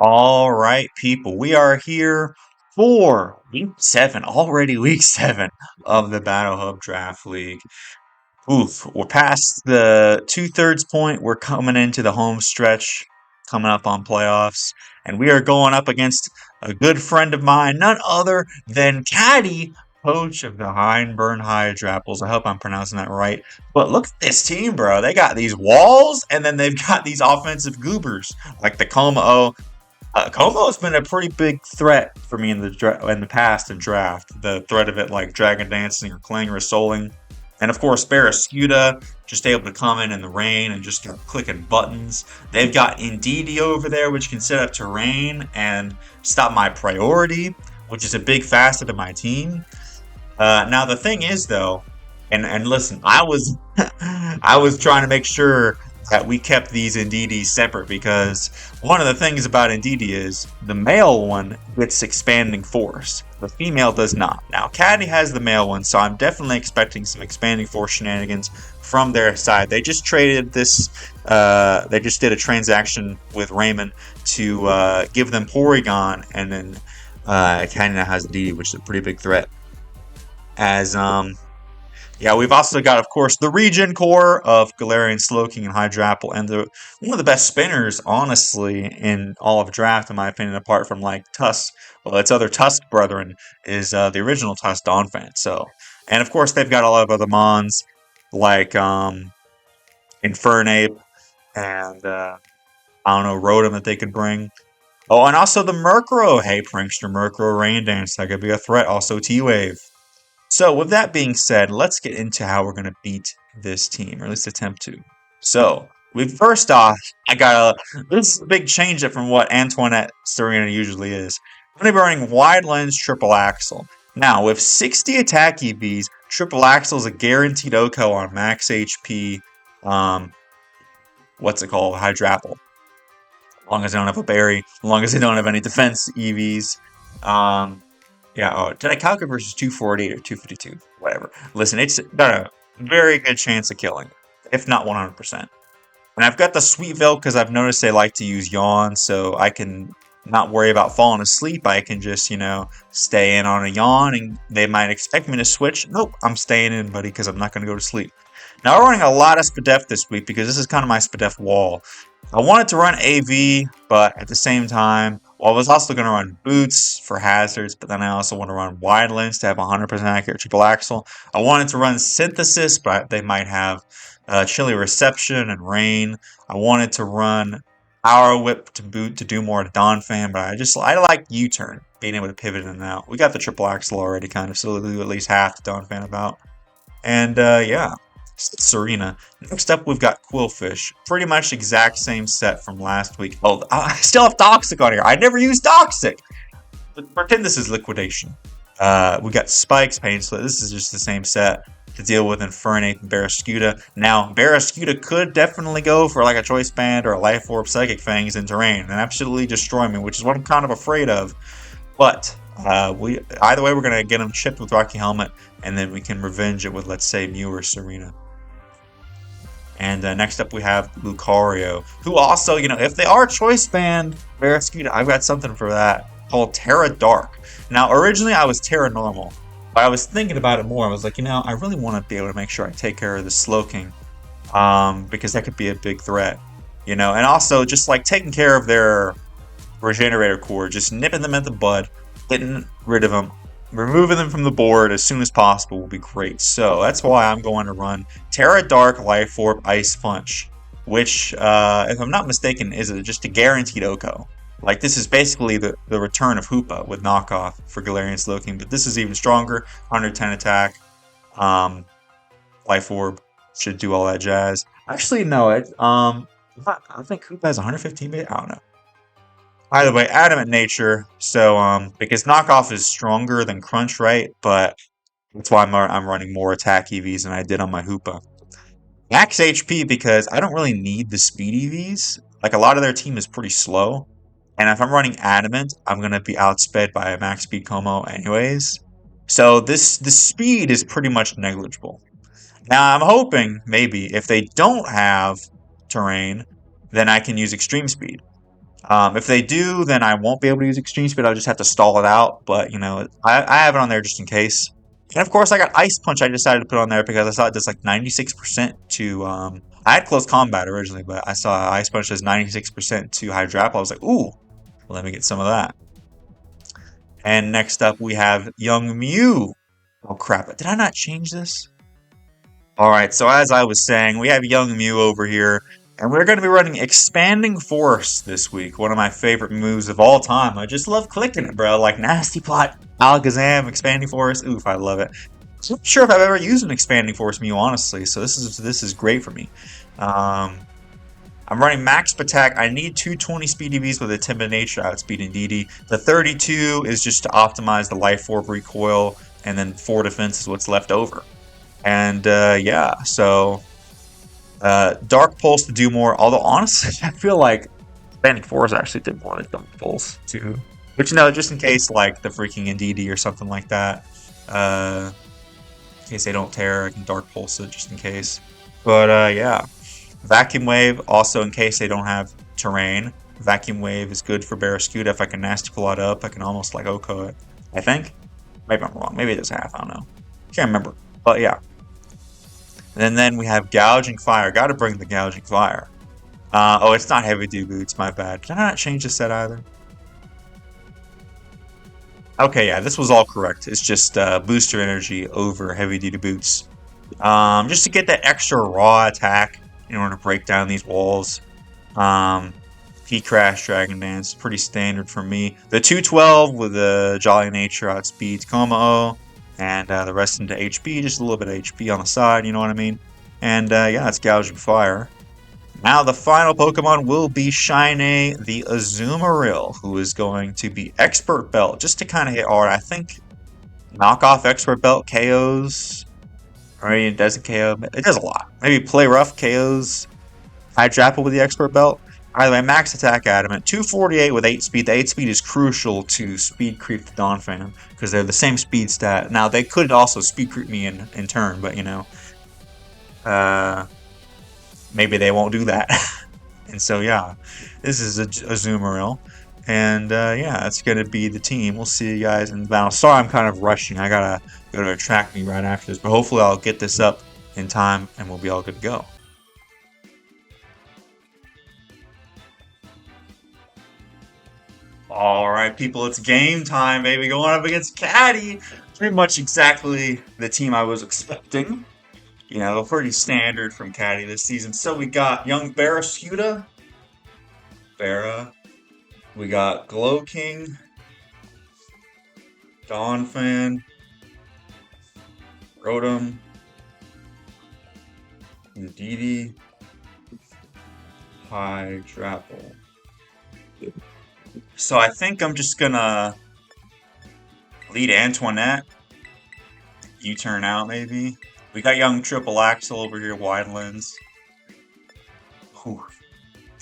All right, people, we are here for week 7, already week 7 of the Battle Hub Draft League. Oof, we're past the two-thirds point. We're coming into the home stretch, coming up on playoffs, and we are going up against a good friend of mine, none other than Caddy, coach of the Heinburn Hydra-apples. I hope I'm pronouncing that right. But look at this team, bro. They got these walls, and then they've got these offensive goobers like the Como. Como has been a pretty big threat for me in the past in draft. The threat of it, like Dragon Dancing or Clangor Souling, and of course Barrascuda, just able to come in the rain and just start clicking buttons. They've got Indeedee over there, which can set up terrain and stop my priority, which is a big facet of my team. Now the thing is though, and listen, I was I was trying to make sure that we kept these Indeedees separate because one of the things about Indeedee is the male one gets expanding force. The female does not. Now Caddy has the male one, so I'm definitely expecting some expanding force shenanigans from their side. They just traded this. They just did a transaction with Raymond to give them Porygon, and then Caddy now has Indeedee, which is a pretty big threat. As yeah, we've also got, of course, the regen core of Galarian, Slowking, and Hydrapple, and one of the best spinners, honestly, in all of draft, in my opinion, apart from like Tusk. Well, its other Tusk brethren is the original Tusk Donphan. So, and of course, they've got a lot of other mons like Infernape and I don't know Rotom that they could bring. Oh, and also the Murkrow. Hey, Prankster Murkrow Rain Dance. That could be a threat. Also T-Wave. So, with that being said, let's get into how we're going to beat this team, or at least attempt to. So, first off, this is a big change up from what Antoinette Serena usually is. I'm going to be running wide lens triple axle. Now, with 60 attack EVs, triple axle is a guaranteed OHKO on max HP. What's it called? Hydrapple. As long as they don't have a berry, as long as they don't have any defense EVs. Yeah, did I calculate versus 248 or 252? Whatever. Listen, it's got a very good chance of killing, if not 100%. And I've got the Sweet Veil because I've noticed they like to use Yawn, so I can not worry about falling asleep. I can just, stay in on a Yawn, and they might expect me to switch. Nope, I'm staying in, buddy, because I'm not going to go to sleep. Now, we're running a lot of Spadef this week because this is kind of my Spadef wall. I wanted to run AV, but at the same time, I was also going to run Boots for hazards, but then I also want to run Wide Lens to have 100% accurate triple axle. I wanted to run Synthesis, but they might have Chilly Reception and Rain. I wanted to run Power Whip to boot to do more Donphan, but I like U-turn, being able to pivot in and out. We got the triple axle already, kind of, so we'll do at least half the Donphan about. And yeah. Serena. Next up, we've got Qwilfish. Pretty much exact same set from last week. Oh, I still have Toxic on here. I never used Toxic. But pretend this is Liquidation. We got Spikes, Pain Slit. This is just the same set to deal with Infernape and Barrascuda. Now, Barrascuda could definitely go for like a Choice Band or a Life Orb Psychic Fangs in terrain and absolutely destroy me, which is what I'm kind of afraid of. But either way, we're going to get him chipped with Rocky Helmet, and then we can revenge it with, let's say, Mew or Serena. And next up we have Lucario, who also, if they are Choice Band Barrascuda, I've got something for that called Terra Dark. Now, originally I was Terra Normal, but I was thinking about it more. I was like, I really want to be able to make sure I take care of the Slowking, because that could be a big threat, and also just like taking care of their Regenerator core, just nipping them at the bud, getting rid of them. Removing them from the board as soon as possible will be great. So that's why I'm going to run Terra Dark, Life Orb, Ice Punch, which, if I'm not mistaken, is just a guaranteed OHKO. Like, this is basically the return of Hoopa with knockoff for Galarian Slowking, but this is even stronger. 110 attack. Life Orb should do all that jazz. Actually, no. I think Hoopa has 115 base. I don't know. Either way, Adamant Nature, so, because Knockoff is stronger than Crunch, right? But that's why I'm running more attack EVs than I did on my Hoopa. Max HP, because I don't really need the speed EVs. Like, a lot of their team is pretty slow. And if I'm running Adamant, I'm going to be outsped by a max speed Como anyways. So the speed is pretty much negligible. Now, I'm hoping, maybe, if they don't have terrain, then I can use Extreme Speed. If they do, then I won't be able to use extreme speed. I'll just have to stall it out. But I have it on there just in case. And of course, I got ice punch. I decided to put on there because I saw it does like 96% to. I had close combat originally, but I saw ice punch does 96% to Hydrapple. I was like, ooh, let me get some of that. And next up, we have Young Mew. Oh crap! Did I not change this? All right, so as I was saying, we have Young Mew over here, and we're going to be running Expanding Force this week. One of my favorite moves of all time. I just love clicking it, bro. Like Nasty Plot, Alakazam, Expanding Force. Oof, I love it. I'm not sure if I've ever used an Expanding Force Mew, honestly. So this is great for me. Um, I'm running max attack. I need 220 speed EVs with a timid nature outspeed indeedee. The 32 is just to optimize the life orb recoil, and then 4 defense is what's left over. And yeah, so Dark Pulse to do more. Although honestly, I feel like Expanding Force actually did more than Dark Pulse too. But just in case like the freaking indeedee or something like that, in case they don't tear, I can Dark Pulse it just in case. But yeah, Vacuum Wave also in case they don't have terrain. Vacuum Wave is good for Barraskewda. If I can Nasty Plot up, I can almost like OHKO it. I think. Maybe I'm wrong. Maybe it does half. I don't know. Can't remember. But yeah. And then we have Gouging Fire. Gotta bring the Gouging Fire. Oh, it's not Heavy Duty Boots. My bad. Did I not change the set either? Okay, yeah, this was all correct. It's just Booster Energy over Heavy Duty Boots. Just to get that extra raw attack in order to break down these walls. P-Crash, Dragon Dance, pretty standard for me. The 212 with the Jolly Nature outspeeds Como, and the rest into HP, just a little bit of HP on the side, you know what I mean? And yeah, it's Gouging Fire. Now the final Pokemon will be Shine, the Azumarill, who is going to be Expert Belt, just to kind of hit hard. I think knockoff Expert Belt KOs, or it doesn't KO, it does a lot. Maybe Play Rough KOs Hydrapple with the Expert Belt. Either way, max attack adamant, 248 with 8 speed. The 8 speed is crucial to speed creep the Donphan because they're the same speed stat. Now, they could also speed creep me in turn, but maybe they won't do that. And so, yeah, this is a Azumarill. And yeah, that's going to be the team. We'll see you guys in the battle. Sorry, I'm kind of rushing. I got to go to a track meet right after this, but hopefully I'll get this up in time and we'll be all good to go. Alright, people, it's game time, baby. Going up against Caddy. Pretty much exactly the team I was expecting. Pretty standard from Caddy this season. So we got young Barraskewda. Barra. We got Glow King. Donphan. Rotom. indeedee. Hydrapple. So I think I'm just gonna lead Antoinette. You turn out, maybe. We got young Triple Axel over here, wide lens. Whew.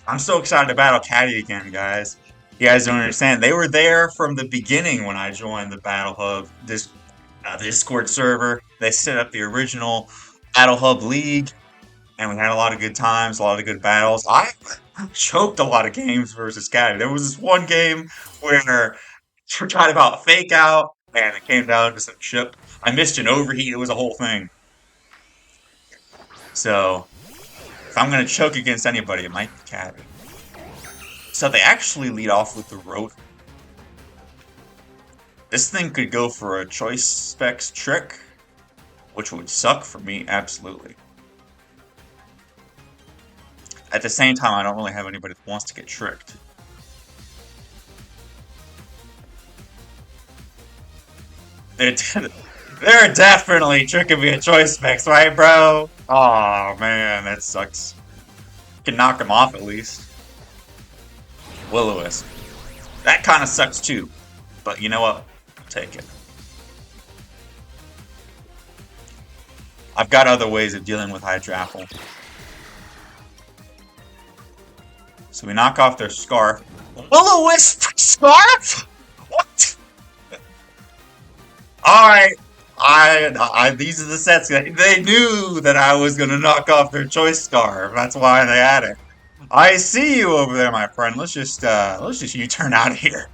I'm so excited to battle Caddy again, guys. You guys don't understand. They were there from the beginning when I joined the Battle Hub Discord server. They set up the original Battle Hub League, and we had a lot of good times, a lot of good battles. I choked a lot of games versus Caddy. There was this one game where we tried about fake out, and it came down to some chip. I missed an overheat. It was a whole thing. So, if I'm going to choke against anybody, it might be Caddy. So they actually lead off with the Rotom. This thing could go for a Choice Specs trick, which would suck for me, absolutely. At the same time, I don't really have anybody that wants to get tricked. They're definitely tricking me at Choice Specs, right, bro? Oh man, that sucks. Can knock him off at least. Will-O-Wisp. That kind of sucks too. But you know what? I'll take it. I've got other ways of dealing with Hydrapple. So we knock off their Scarf. Will-O-Wisp Scarf? What? Alright. These are the sets. They knew that I was going to knock off their Choice Scarf. That's why they had it. I see you over there, my friend. Let's just you turn out of here.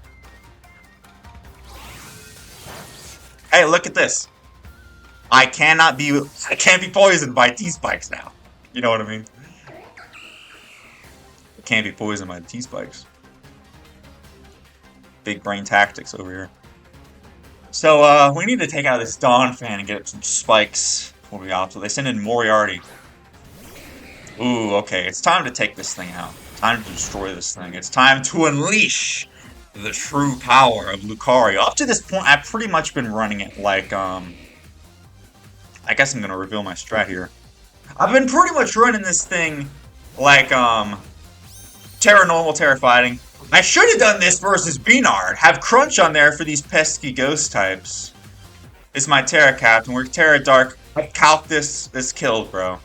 Hey, look at this. I can't be poisoned by T-spikes now. You know what I mean? I can't be poisoned by T-spikes. Big brain tactics over here. So, we need to take out this Dawn fan and get some spikes before we opt. So they send in Moriarty. Ooh, okay. It's time to take this thing out. Time to destroy this thing. It's time to unleash the true power of Lucario. Up to this point, I've pretty much been running it like, I guess I'm gonna reveal my strat here. I've been pretty much running this thing like, Terra Normal, Terra Fighting. I should have done this versus Beanard. Have Crunch on there for these pesky ghost types. This is my Terra Captain. We're Terra Dark. I calc this killed, bro.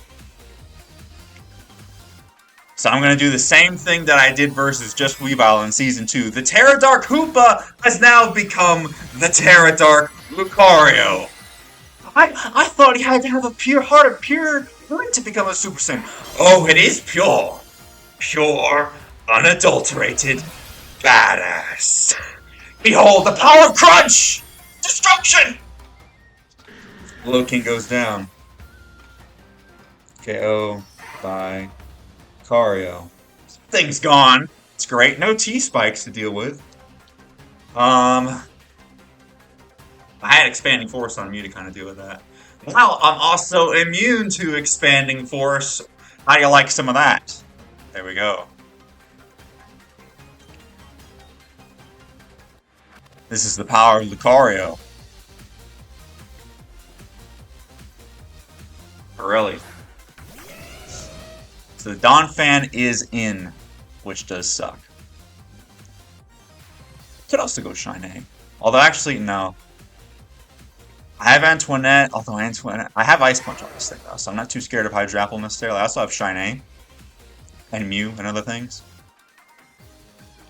So I'm going to do the same thing that I did versus Just Weavile in Season 2. The Terra Dark Hoopa has now become the Terra Dark Lucario. I thought he had to have a pure heart of pure blood to become a Super Saiyan. Oh, it is pure. Pure, unadulterated, badass. Behold the power of Crunch! Destruction! Low-King goes down. KO by Lucario. Thing's gone. It's great. No T-spikes to deal with. I had expanding force on me to kind of deal with that. Well, I'm also immune to expanding force. How do you like some of that? There we go. This is the power of Lucario. Really. So the Dawn fan is in, which does suck. Could also go Shine. Although actually, no. I have Antoinette, although I have Ice Punch on this thing though, so I'm not too scared of Hydrapple necessarily. I also have Shine and Mew and other things.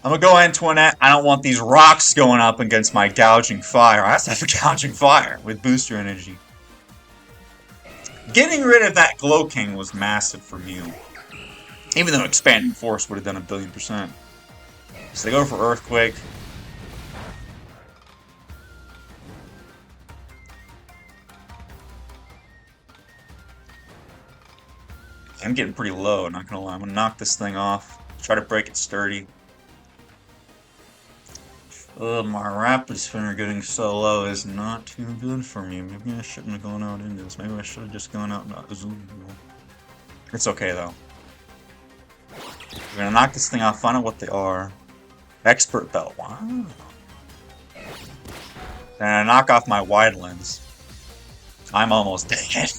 I'm gonna go Antoinette. I don't want these rocks going up against my Gouging Fire. I also have a Gouging Fire with booster energy. Getting rid of that Glow King was massive for Mew. Even though Expanding Force would have done 1,000,000,000%. So they go for Earthquake. I'm getting pretty low, not gonna lie. I'm gonna knock this thing off. Try to break it sturdy. Ugh, my rapid spinner getting so low is not too good for me. Maybe I shouldn't have gone out into this. Maybe I should have just gone out and zoom. It's okay though. We're gonna knock this thing off, find out what they are. Expert Belt, wow. And I knock off my wide lens. I'm almost dead.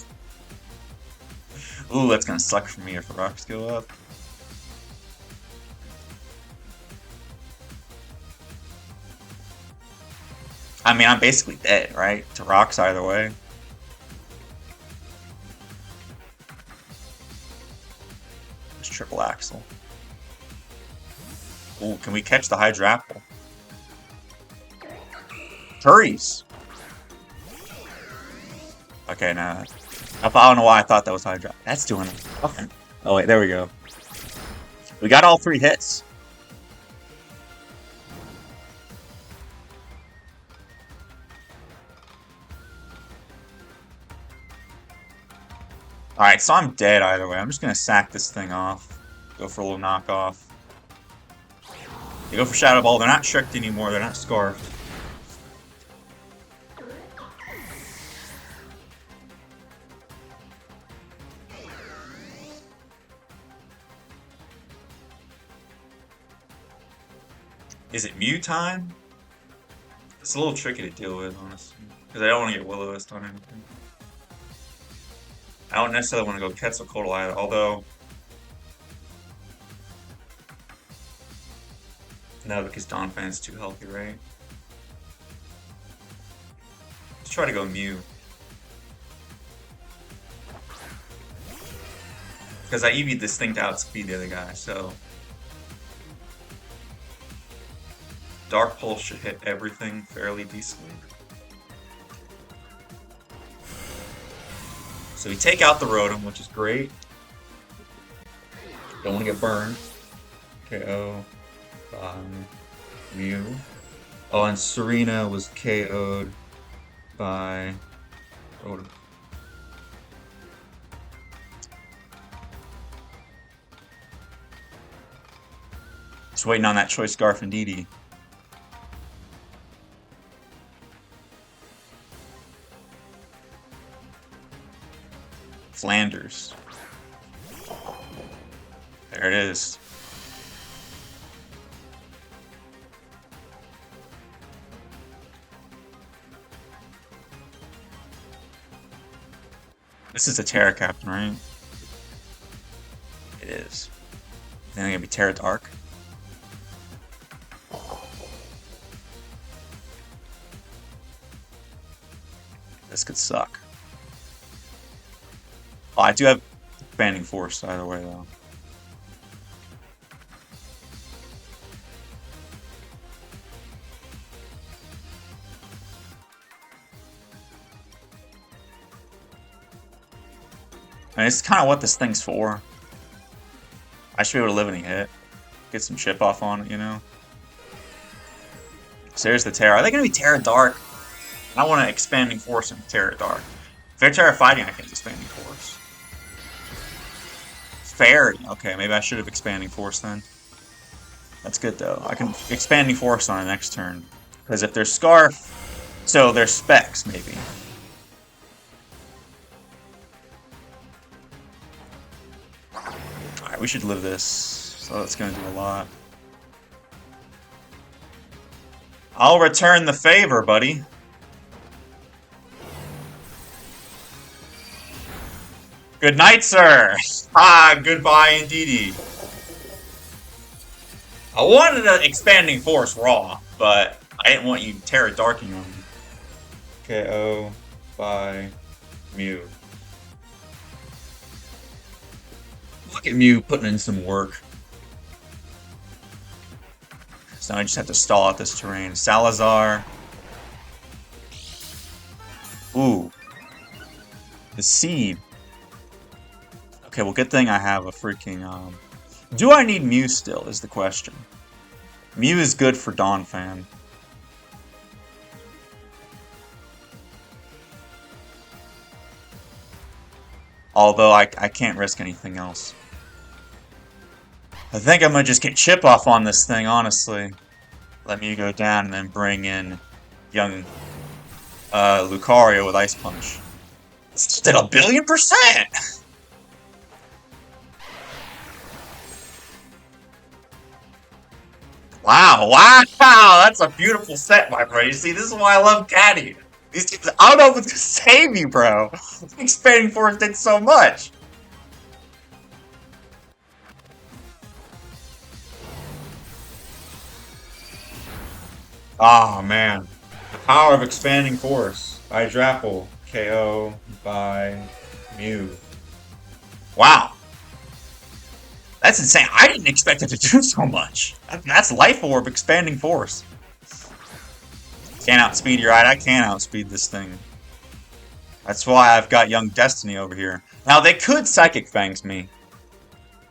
Ooh, that's gonna suck for me if the rocks go up. I mean, I'm basically dead, right? To rocks either way. It's triple axle. Ooh, can we catch the Hydrapple? Hurries! Okay, now. I don't know why I thought that was Hydra. That's doing it. Okay. Oh wait, there we go. We got all 3 hits. Alright, so I'm dead either way. I'm just gonna sack this thing off. Go for a little knockoff. They go for Shadow Ball. They're not tricked anymore. They're not scarfed. Is it Mew time? It's a little tricky to deal with, honestly. Because I don't want to get Will-O-Wisp on anything. I don't necessarily want to go Quetzalcoatl either, although... No, because Donphan's too healthy, right? Let's try to go Mew. Because I EV'd this thing to outspeed the other guy, so... Dark Pulse should hit everything fairly decently. So we take out the Rotom, which is great. Don't want to get burned. KO by Mew. Oh, and Serena was KO'd by Rotom. Just waiting on that choice scarf indeedee. Flanders. There it is. This is a Terra Captain, right? It is. Then it's gonna be Terra Dark. This could suck. Oh, I do have expanding force either way though. I mean, it's kind of what this thing's for. I should be able to live any hit. Get some chip off on it, you know? So there's the Terra. Are they going to be Terra Dark? I want to expanding force into Terra Dark. If they're Terra Fighting, I can expanding force. Fairy. Okay, maybe I should have expanding force then. That's good though. I can expanding force on the next turn. Because if there's Scarf, so there's specs maybe. Alright, we should live this. So that's gonna do a lot. I'll return the favor, buddy. Good night, sir. Ah, goodbye, indeedee. I wanted an expanding force raw, but I didn't want you Terra Darking on me. KO by Mew. Look at Mew putting in some work. So I just have to stall out this terrain. Salazar. Ooh. The seed. Okay, well, good thing I have a freaking, Do I need Mew still, is the question. Mew is good for Donphan. Although I can't risk anything else. I think I'm gonna just get chip off on this thing, honestly. Let Mew go down and then bring in young Lucario with Ice Punch. It's did 1,000,000,000%! Wow, wow, that's a beautiful set, my bro. You see, this is why I love Caddy. These teams, I don't know if it's gonna save you, bro. Expanding Force did so much. Oh, man. The power of Expanding Force. By Drapple. KO by Mew. Wow. That's insane. I didn't expect it to do so much. That's Life Orb Expanding Force. Can't outspeed you, right? I can't outspeed this thing. That's why I've got Young Destiny over here. Now, they could Psychic Fangs me.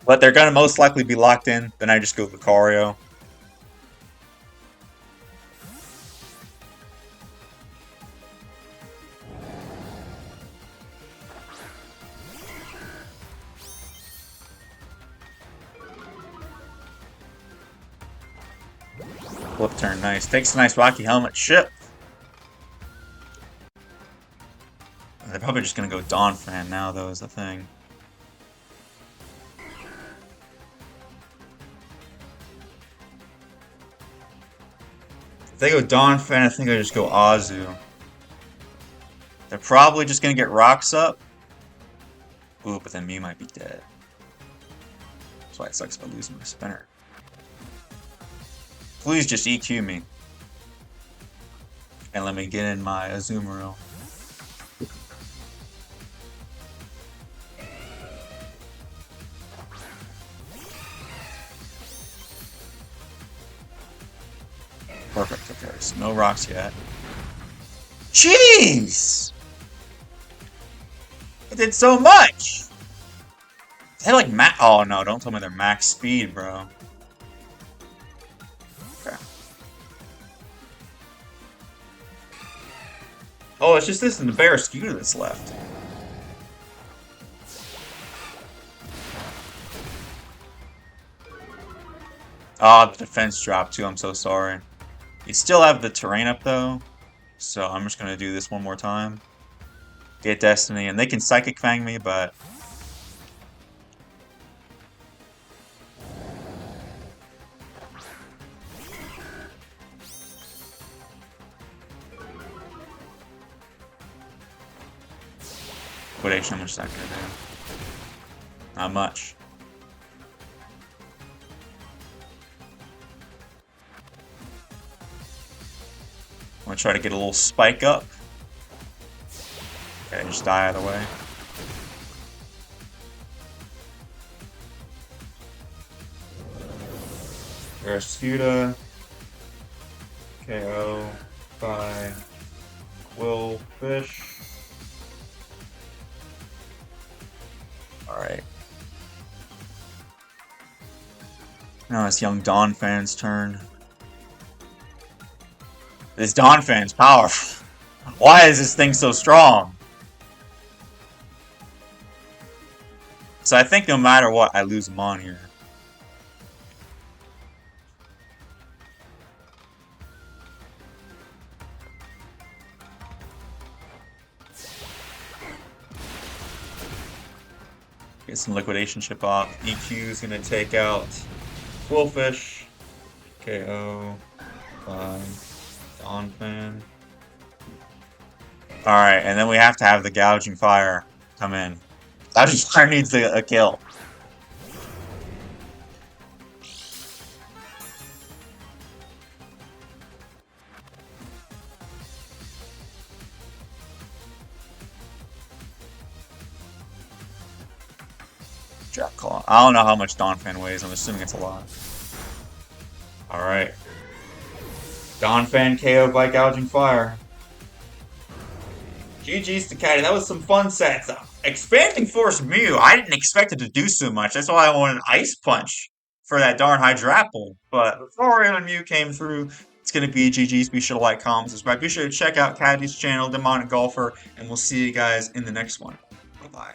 But they're going to most likely be locked in. Then I just go Lucario. Flip turn, nice. Takes a nice Rocky Helmet. Ship. They're probably just gonna go Donphan now, though, is the thing. If they go Donphan, I think I just go Azu. They're probably just gonna get rocks up. Ooh, but then Mew might be dead. That's why it sucks about losing my spinner. Please just EQ me. And let me get in my Azumarill. Perfect, okay, so no rocks yet. Jeez! I did so much! They like oh no, don't tell me they're max speed, bro. Oh, it's just this and the Barraskewda that's left. Ah, the defense dropped too. I'm so sorry. You still have the terrain up though, so I'm just gonna do this one more time. Get Destiny, and they can Psychic Fang me, but liquidation, how much is that gonna do? Not much. I'm gonna try to get a little spike up. Okay, just die out of the way. Barraskewda. KO by qwilfish. Alright. Now it's young Donphan's turn. This Donphan's powerful. Why is this thing so strong? So I think no matter what, I lose him on here. Get some liquidation chip off. EQ is gonna take out qwilfish. KO by Donphan. Alright, and then we have to have the gouging fire come in. Gouging fire needs a kill. Drop Claw. I don't know how much Donphan weighs. I'm assuming it's a lot. Alright. Donphan KO by gouging fire. GG's to Caddy. That was some fun sets. Expanding Force Mew. I didn't expect it to do so much. That's why I wanted Ice Punch for that darn Hydrapple. But Lucario and Mew came through. It's going to be GG's. Be sure to like, comment, subscribe. Be sure to check out Caddy's channel, Demonic Golfer. And we'll see you guys in the next one. Bye-bye.